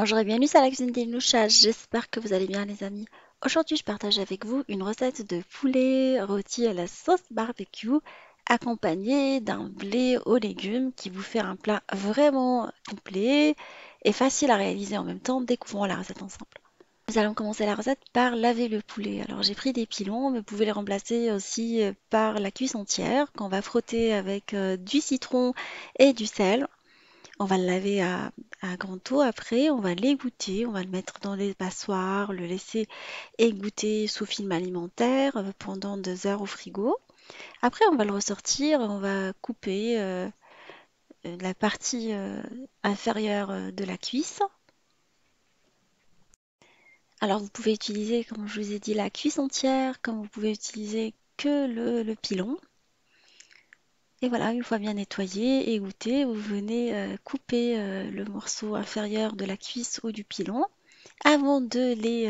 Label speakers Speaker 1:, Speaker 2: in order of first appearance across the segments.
Speaker 1: Bonjour et bienvenue sur la cuisine des Louchages, j'espère que vous allez bien les amis. Aujourd'hui je partage avec vous une recette de poulet rôti à la sauce barbecue accompagnée d'un blé aux légumes qui vous fait un plat vraiment complet et facile à réaliser en même temps. Découvrons la recette ensemble. Nous allons commencer la recette par laver le poulet. Alors j'ai pris des pilons, mais vous pouvez les remplacer aussi par la cuisse entière qu'on va frotter avec du citron et du sel. On va le laver à grand eau. Après, on va l'égoutter. On va le mettre dans les passoires, le laisser égoutter sous film alimentaire pendant 2 heures au frigo. Après, on va le ressortir. On va couper la partie inférieure de la cuisse. Alors, vous pouvez utiliser, comme je vous ai dit, la cuisse entière, comme vous pouvez utiliser que le pilon. Et voilà, une fois bien nettoyé, égoutté, vous venez couper le morceau inférieur de la cuisse ou du pilon avant de les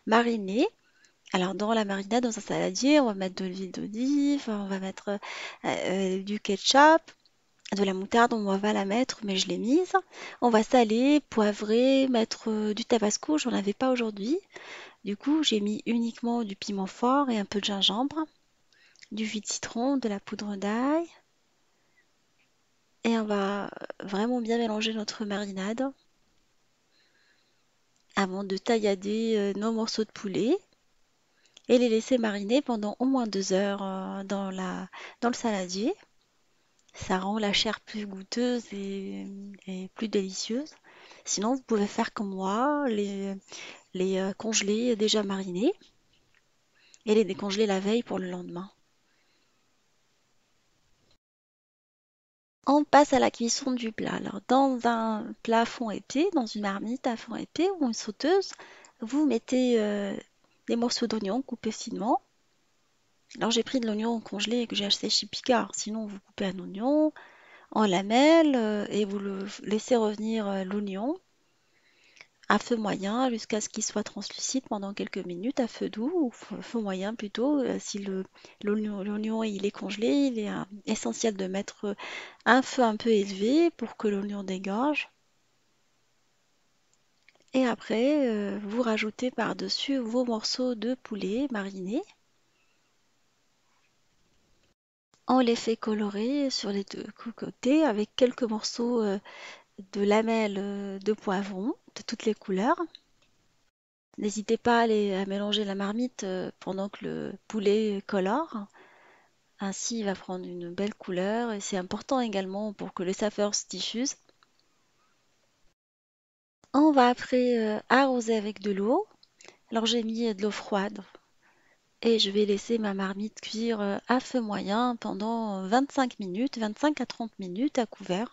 Speaker 1: mariner. Alors dans la marinade, dans un saladier, on va mettre de l'huile d'olive, on va mettre du ketchup, de la moutarde, on va la mettre, mais je l'ai mise. On va saler, poivrer, mettre du tabasco, j'en avais pas aujourd'hui. Du coup, j'ai mis uniquement du piment fort et un peu de gingembre, du jus de citron, de la poudre d'ail. Et on va vraiment bien mélanger notre marinade avant de taillader nos morceaux de poulet et les laisser mariner pendant au moins 2 heures dans le saladier. Ça rend la chair plus goûteuse et plus délicieuse. Sinon, vous pouvez faire comme moi, les congeler déjà marinés et les décongeler la veille pour le lendemain. On passe à la cuisson du plat. Alors, dans un plat à fond épais, dans une marmite à fond épais ou une sauteuse, vous mettez des morceaux d'oignon coupés finement. Alors, j'ai pris de l'oignon congelé que j'ai acheté chez Picard. Sinon, vous coupez un oignon en lamelles et vous le laissez revenir l'oignon à feu moyen jusqu'à ce qu'il soit translucide pendant quelques minutes à feu doux ou feu moyen plutôt. Si l'oignon il est congelé, il est essentiel de mettre un feu un peu élevé pour que l'oignon dégorge. Et après, vous rajoutez par-dessus vos morceaux de poulet marinés. On les fait colorer sur les deux côtés avec quelques morceaux de lamelles de poivron de toutes les couleurs. N'hésitez pas à mélanger la marmite pendant que le poulet colore. Ainsi, il va prendre une belle couleur et c'est important également pour que les saveurs se diffusent. On va après arroser avec de l'eau. Alors j'ai mis de l'eau froide et je vais laisser ma marmite cuire à feu moyen pendant 25 minutes, 25 à 30 minutes à couvert.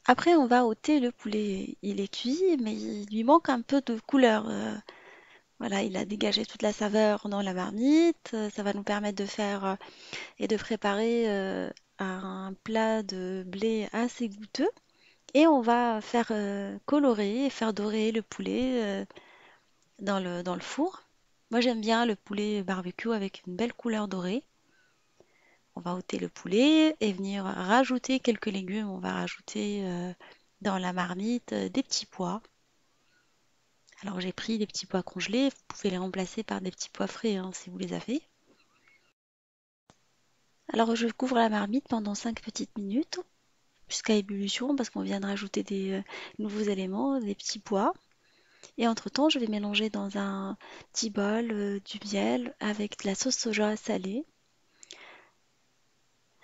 Speaker 1: Après, on va ôter le poulet. Il est cuit, mais il lui manque un peu de couleur. Voilà, il a dégagé toute la saveur dans la marmite. Ça va nous permettre de faire et de préparer un plat de blé assez goûteux. Et on va faire colorer et faire dorer le poulet dans le four. Moi, j'aime bien le poulet barbecue avec une belle couleur dorée. On va ôter le poulet et venir rajouter quelques légumes. On va rajouter dans la marmite des petits pois. Alors j'ai pris des petits pois congelés. Vous pouvez les remplacer par des petits pois frais hein, si vous les avez. Alors je couvre la marmite pendant 5 petites minutes jusqu'à ébullition parce qu'on vient de rajouter des nouveaux éléments, des petits pois. Et entre-temps, je vais mélanger dans un petit bol du miel avec de la sauce soja salée.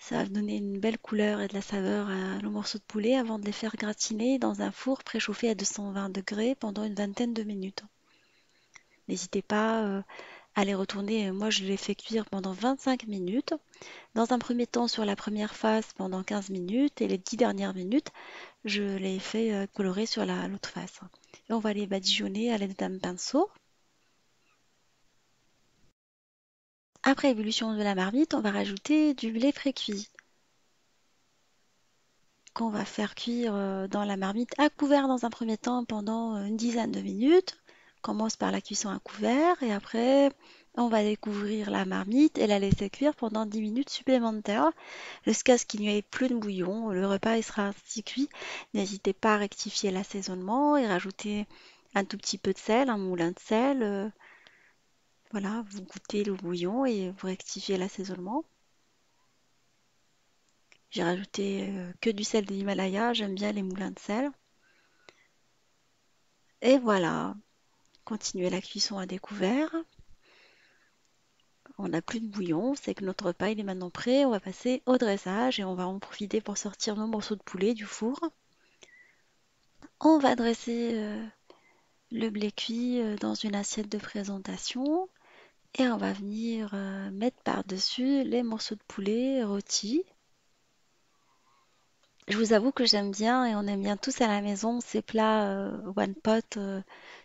Speaker 1: Ça va donner une belle couleur et de la saveur à nos morceaux de poulet avant de les faire gratiner dans un four préchauffé à 220 degrés pendant une vingtaine de minutes. N'hésitez pas à les retourner. Moi, je les fais cuire pendant 25 minutes. Dans un premier temps, sur la première face pendant 15 minutes et les 10 dernières minutes, je les fais colorer sur l'autre face. Et on va les badigeonner à l'aide d'un pinceau. Après ébullition de la marmite, on va rajouter du blé précuit qu'on va faire cuire dans la marmite à couvert dans un premier temps pendant une dizaine de minutes. On commence par la cuisson à couvert et après On va découvrir la marmite et la laisser cuire pendant 10 minutes supplémentaires jusqu'à ce qu'il n'y ait plus de bouillon. Le repas il sera ainsi cuit. N'hésitez pas à rectifier l'assaisonnement et rajouter un tout petit peu de sel, un moulin de sel. Voilà, vous goûtez le bouillon et vous rectifiez l'assaisonnement. J'ai rajouté que du sel de l'Himalaya, j'aime bien les moulins de sel. Et voilà, continuez la cuisson à découvert. On n'a plus de bouillon, c'est que notre repas il est maintenant prêt. On va passer au dressage et on va en profiter pour sortir nos morceaux de poulet du four. On va dresser le blé cuit dans une assiette de présentation et on va venir mettre par-dessus les morceaux de poulet rôtis. Je vous avoue que j'aime bien et on aime bien tous à la maison ces plats one pot.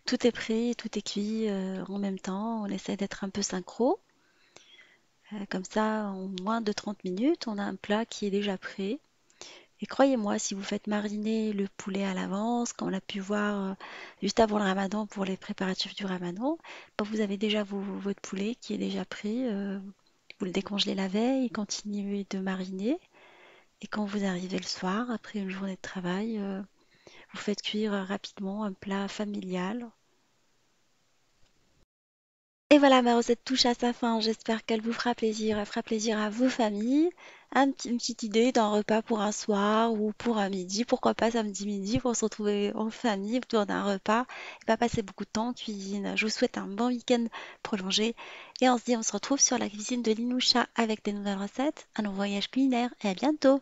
Speaker 1: Tout est prêt, tout est cuit en même temps. On essaie d'être un peu synchro. Comme ça, en moins de 30 minutes, on a un plat qui est déjà prêt. Et croyez-moi, si vous faites mariner le poulet à l'avance, comme on a pu voir juste avant le ramadan pour les préparatifs du ramadan, bah, vous avez déjà votre poulet qui est déjà prêt. Vous le décongelez la veille, continuez de mariner. Et quand vous arrivez le soir, après une journée de travail, vous faites cuire rapidement un plat familial. Et voilà, ma recette touche à sa fin. J'espère qu'elle vous fera plaisir. Elle fera plaisir à vos familles. Une petite idée d'un repas pour un soir ou pour un midi. Pourquoi pas samedi midi pour se retrouver en famille autour d'un repas et pas passer beaucoup de temps en cuisine. Je vous souhaite un bon week-end prolongé. Et on se dit, on se retrouve sur la cuisine de Linoucha avec des nouvelles recettes, un nouveau voyage culinaire et à bientôt.